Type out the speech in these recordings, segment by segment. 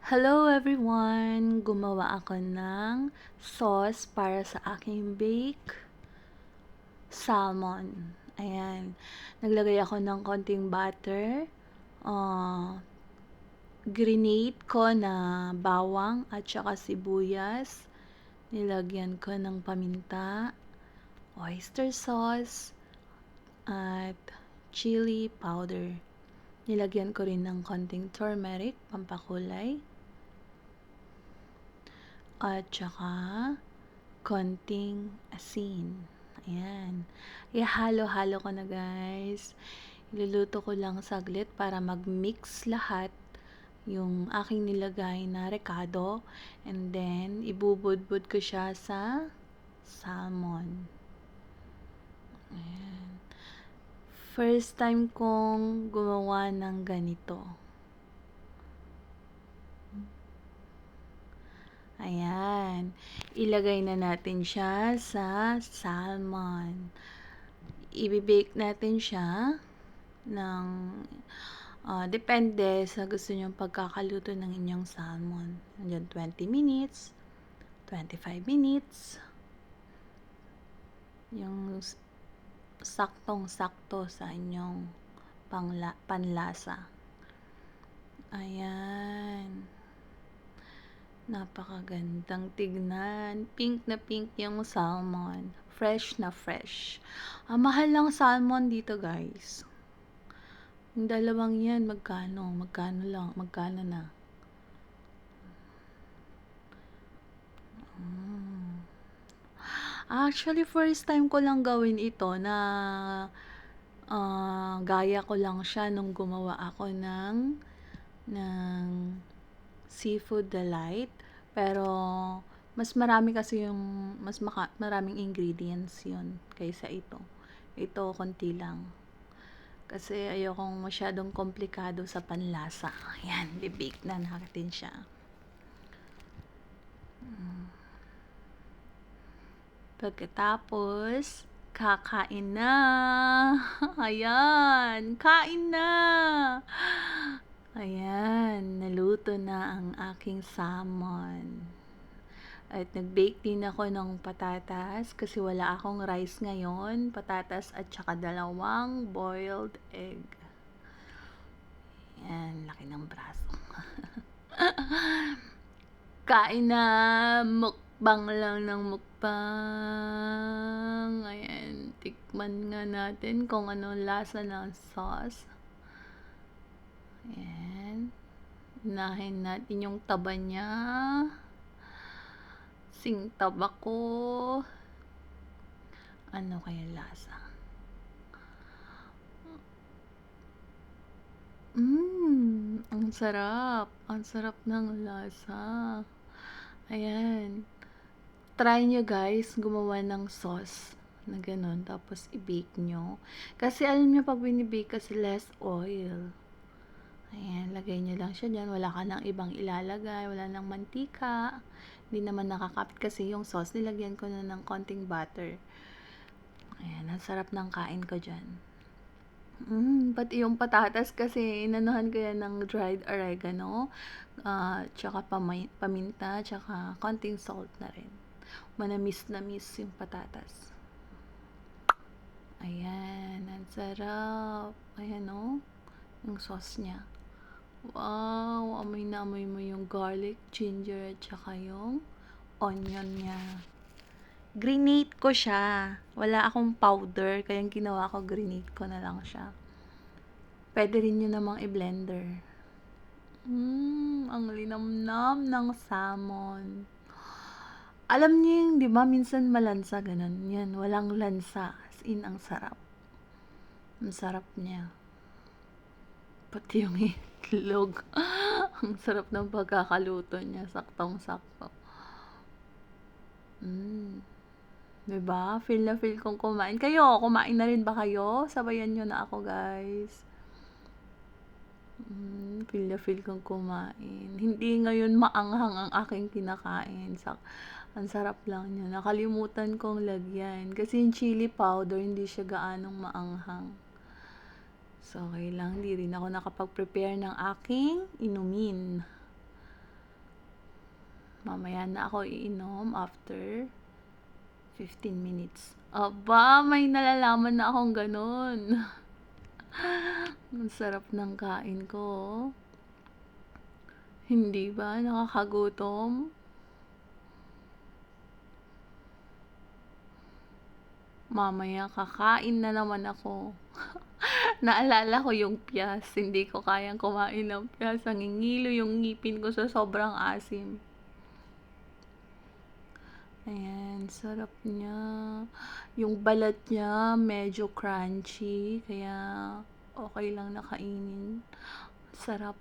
Hello everyone! Gumawa ako ng sauce para sa aking bake salmon. Ayan. Naglagay ako ng konting butter. Grenade ko na bawang at saka sibuyas. Nilagyan ko ng paminta, oyster sauce, at chili powder. Nilagyan ko rin ng konting turmeric, pampakulay. At saka konting asin. Ayan. Ihalo-halo ko na guys. Iluluto ko lang saglit para mag-mix lahat yung aking nilagay na rekado. And then, ibubudbud ko siya sa salmon. Ayan. First time kong gumawa ng ganito. Ayan. Ilagay na natin siya sa salmon. I-bake natin siya ng depende sa gusto nyong pagkakaluto ng inyong salmon. Hanggang 20 minutes, 25 minutes. Yung saktong-sakto sa inyong panlasa. Ayan. Napakagandang tignan. Pink na pink yung salmon. Fresh na fresh. Mahal lang salmon dito guys. Yung dalawang yan, magkano? Magkano lang? Magkano na? Actually, first time ko lang gawin ito na gaya ko lang siya nung gumawa ako ng seafood delight. Pero, mas marami kasi yung, maraming ingredients yun kaysa ito. Ito, konti lang. Kasi ayokong masyadong komplikado sa panlasa. Ayan, bibake na natin siya. Pagkatapos, kakain na. Ayan, kain na. Ayan, naluto na ang aking salmon. At nag-bake din ako ng patatas kasi wala akong rice ngayon. Patatas at saka 2 boiled egg. Ayan, laki ng braso. Kain na, mukbang lang ng mukbang. Ayan, tikman nga natin kung ano lasa ng sauce. Ayan. Unahin natin yung taba niya. Singtaba ko. Ano kaya lasa? Ang sarap. Ang sarap ng lasa. Ayan. Try nyo guys, gumawa ng sauce na ganun. Tapos i-bake nyo. Kasi alam nyo, pag binibake kasi less oil. Ayan, lagay nyo lang siya dyan. Wala ka nang ibang ilalagay. Wala nang mantika. Hindi naman nakakapit kasi yung sauce. Nilagyan ko na ng konting butter. Ayan, ang sarap ng kain ko dyan. Pati yung patatas kasi inanuhan ko yan ng dried oregano, tsaka paminta, tsaka konting salt na rin. Manamis na miss yung patatas. Ayan, ang sarap. Ayan o, yung sauce niya. Wow, amoy na amoy mo yung garlic, ginger, at tsaka yung onion niya. Grenade ko siya. Wala akong powder, kaya yung ginawa ko, grenade ko na lang siya. Pwede rin nyo namang i-blender. Ang linamnam ng salmon. Alam niyo yung, di ba, minsan malansa, ganun. Yan, walang lansa. As in, ang sarap. Ang sarap niya. Pati yung itlog. Ang sarap ng pagkakaluto niya. Saktong-sakto. Diba? Feel na feel kong kumain. Kayo, kumain na rin ba kayo? Sabayan nyo na ako, guys. Feel na feel kong kumain. Hindi ngayon maanghang ang aking kinakain. Ang sarap lang niya. Nakalimutan kong lagyan. Kasi yung chili powder, hindi siya gaanong maanghang. So, okay lang. Hindi rin ako nakapag-prepare ng aking inumin. Mamaya na ako iinom after 15 minutes. Aba, may nalalaman na akong ganun. Ang sarap ng kain ko, oh. Hindi ba nakakagutom? Mamaya kakain na naman ako. Naalala ko yung piyas, hindi ko kayang kumain ng piyas. Nangingilo yung ngipin ko sa sobrang asim. Ayan, sarap niya. Yung balat niya medyo crunchy, kaya okay lang na kainin. Sarap.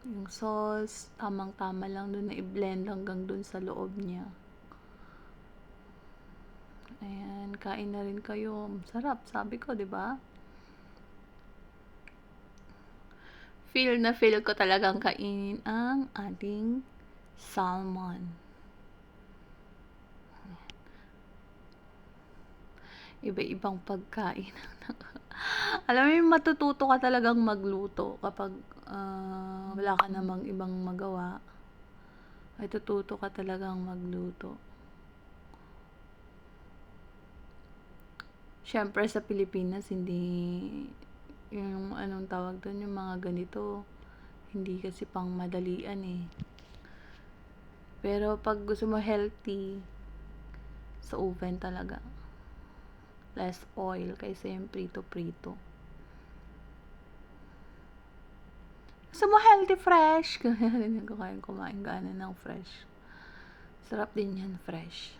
Yung sauce, tamang-tama lang dun na i-blend hanggang dun sa loob niya. Ayan, kain na rin kayo. Sarap, sabi ko, 'di ba? Feel na feel ko talagang kainin ang ating salmon. Iba-ibang pagkain. Alam mo yung matututo ka talagang magluto kapag wala ka namang ibang magawa. Ay tututo ka talagang magluto. Siyempre sa Pilipinas, hindi yung anong tawag doon, yung mga ganito, hindi kasi pang madalian eh. Pero pag gusto mo healthy, sa oven talaga. Less oil kaysa yung prito-prito. Gusto mo healthy fresh? Ganyan ko kayang kumain gana ng fresh. Sarap din yan fresh.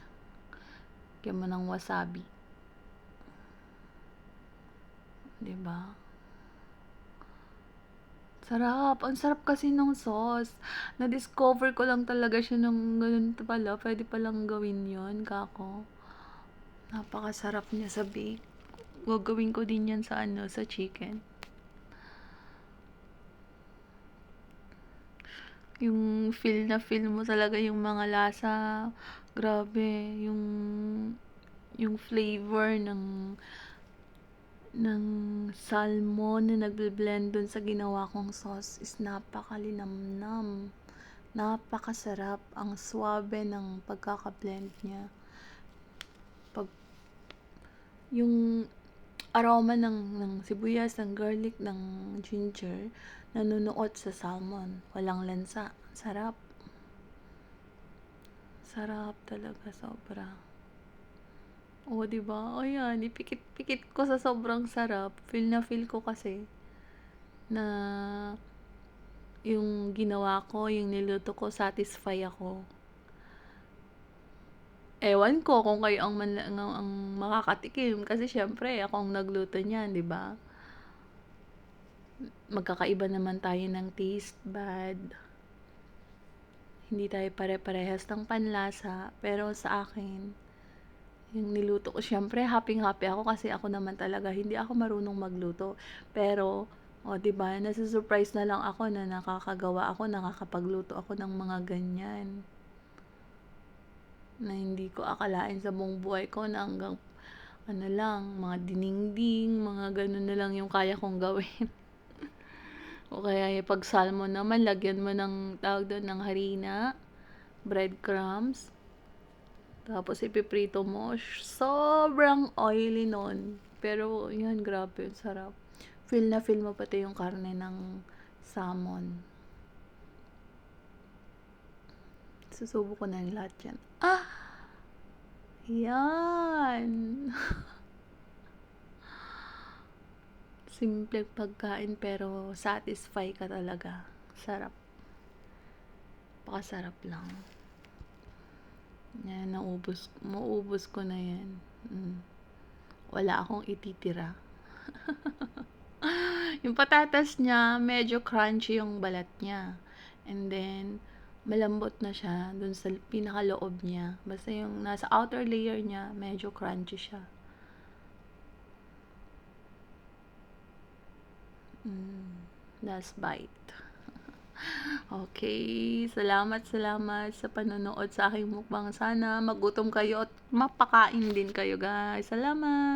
Kaya mo ng wasabi. Diba? Sarap. Ang sarap kasi ng sauce. Na-discover ko lang talaga siya ng ganun pala. Pwede palang gawin yon kako. Napakasarap niya sa bake. Gagawin ko din yan sa sa chicken. Yung feel na feel mo talaga yung mga lasa. Grabe. Yung flavor ng salmon na nagbe-blend dun sa ginawa kong sauce is napakalinamnam. Napakasarap. Ang swabe ng pagkaka-blend niya. Yung aroma ng sibuyas, ng garlic, ng ginger, nanunuot sa salmon. Walang lansa. Sarap. Sarap talaga, sobra. O, diba? O yan, ipikit-pikit ko sa sobrang sarap. Feel na feel ko kasi na yung ginawa ko, yung niluto ko, satisfy ako. Ewan ko kung kayo ang makakatikim kasi syempre ako ang nagluto niyan, 'di ba? Magkakaiba naman tayo ng taste bud. Hindi tayo pare-parehas ng panlasa, pero sa akin, yung niluto ko, syempre happy-happy ako kasi ako naman talaga hindi ako marunong magluto. Pero, o 'di ba, nasa-surprise na lang ako na nakakagawa ako, nakakapagluto ako ng mga ganyan. Na hindi ko akalain sa buong buhay ko na hanggang mga dinengdeng, mga gano'n na lang yung kaya kong gawin. O kaya yung 'pag salmon naman lagyan mo ng tawag dun, ng harina, breadcrumbs, tapos ipiprito mo. Sobrang oily nun. Pero yun, grabe, ang sarap. Feel na feel mo pati yung karne ng salmon. Susubo ko na yung lahat yan. Yan. Simpleng pagkain pero satisfy ka talaga. Sarap. Pakasarap lang. Yan, maubos ko na yan. Wala akong ititira. Yung patatas niya, medyo crunchy yung balat niya. And then, malambot na siya dun sa pinakaloob niya. Basta yung nasa outer layer niya, medyo crunchy siya. Last bite. Okay, salamat sa panonood sa aking mukbang. Sana magutom kayo at mapakain din kayo, guys. Salamat!